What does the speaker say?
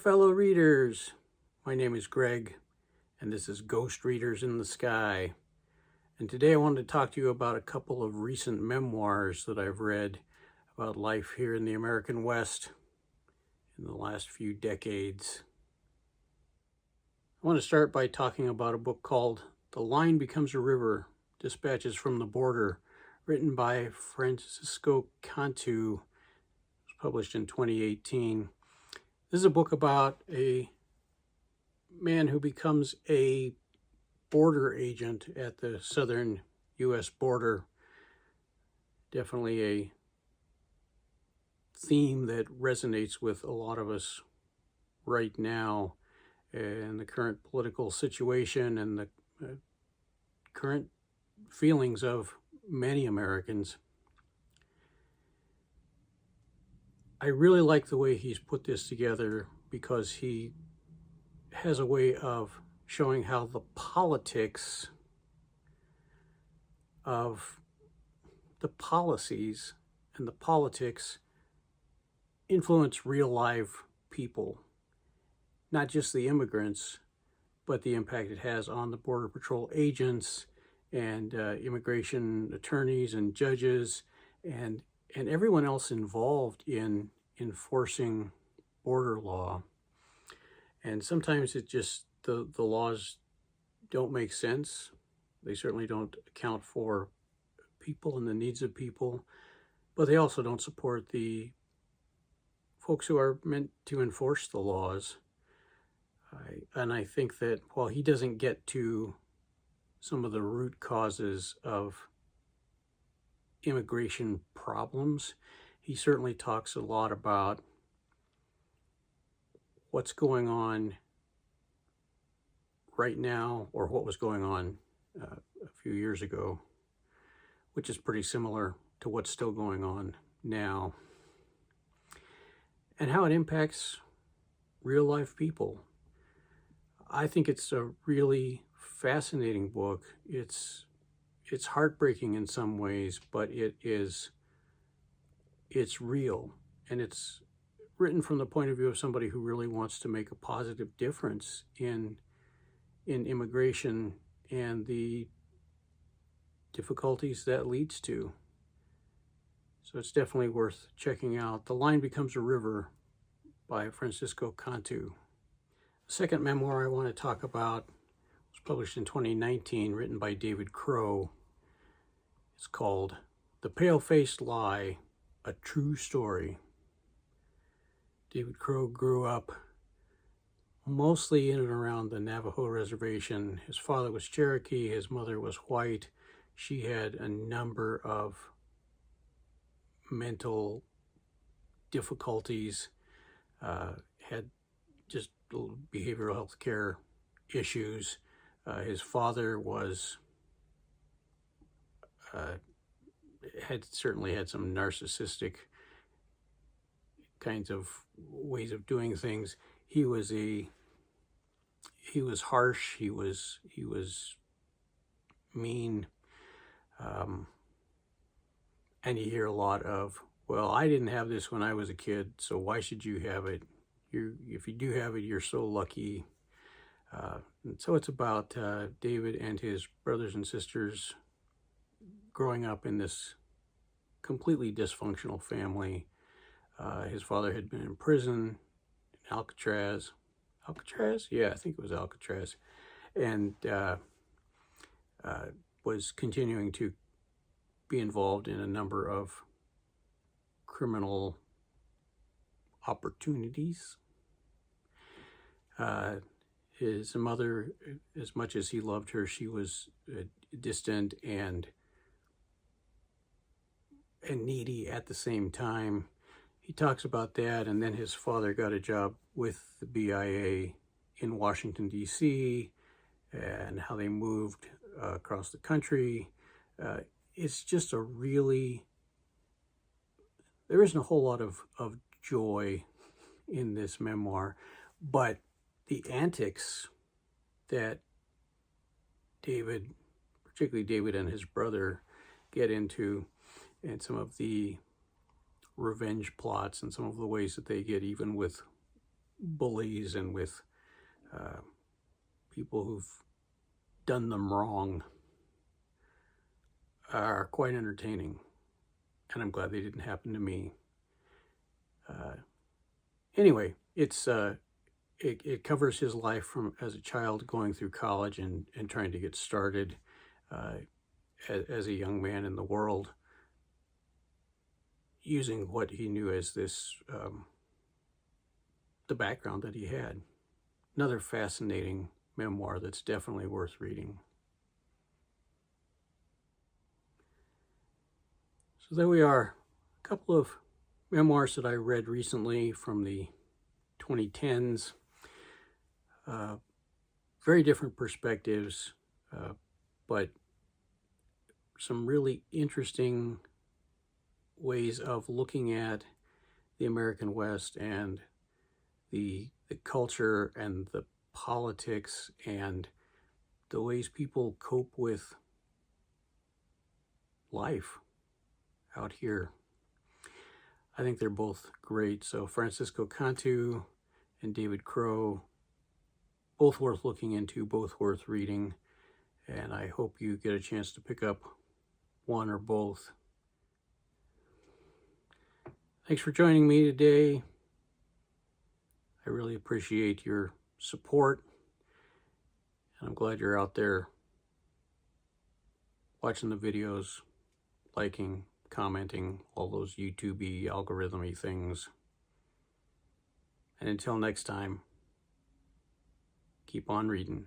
fellow readers. My name is Greg, and this is Ghost Readers in the Sky. And today I wanted to talk to you about a couple of recent memoirs that I've read about life here in the American West in the last few decades. I want to start by talking about a book called The Line Becomes a River, Dispatches from the Border, written by Francisco Cantú. It was published in 2018. This is a book about a man who becomes a border agent at the southern U.S. border. Definitely a theme that resonates with a lot of us right now in the current political situation and the current feelings of many Americans. I really like the way he's put this together because he has a way of showing how the politics of the policies and the politics influence real live people, not just the immigrants, but the impact it has on the Border Patrol agents and immigration attorneys and judges and everyone else involved in enforcing border law. And sometimes it just, the laws don't make sense. They certainly don't account for people and the needs of people, but they also don't support the folks who are meant to enforce the laws. And I think that while he doesn't get to some of the root causes of immigration problems, he certainly talks a lot about what's going on right now, or what was going on a few years ago, which is pretty similar to what's still going on now, and how it impacts real life people. I think it's a really fascinating book. It's heartbreaking in some ways, but it's real, and it's written from the point of view of somebody who really wants to make a positive difference in immigration and the difficulties that leads to. So it's definitely worth checking out. The Line Becomes a River by Francisco Cantú. The second memoir I want to talk about was published in 2019, written by David Crow. It's called The Pale-Faced Lie, A True Story. David Crow grew up mostly in and around the Navajo Reservation. His father was Cherokee, his mother was white. She had a number of mental difficulties, had just behavioral health care issues. His father was had certainly had some narcissistic kinds of ways of doing things. He was harsh. He was mean, and you hear a lot of, "Well, I didn't have this when I was a kid, so why should you have it? If you do have it, you're so lucky." And so it's about David and his brothers and sisters growing up in this completely dysfunctional family. His father had been in prison in Alcatraz. Alcatraz? Yeah, I think it was Alcatraz. And was continuing to be involved in a number of criminal opportunities. His mother, as much as he loved her, she was distant and needy at the same time. He talks about that, and then his father got a job with the BIA in Washington, D.C., and how they moved across the country. It's just there isn't a whole lot of joy in this memoir, but the antics that particularly David and his brother, get into, and some of the revenge plots and some of the ways that they get even with bullies and with people who've done them wrong are quite entertaining, and I'm glad they didn't happen to me. Anyway, it covers his life from as a child going through college and trying to get started as a young man in the world, using what he knew as this the background that he had. Another fascinating memoir that's definitely worth reading. So there we are, a couple of memoirs that I read recently from the 2010s. Very different perspectives, but some really interesting ways of looking at the American West and the culture and the politics and the ways people cope with life out here. I think they're both great. So Francisco Cantú and David Crow, both worth looking into, both worth reading, and I hope you get a chance to pick up one or both. Thanks for joining me today. I really appreciate your support, and I'm glad you're out there watching the videos, liking, commenting, all those YouTube-y, algorithm-y things. And until next time, keep on reading.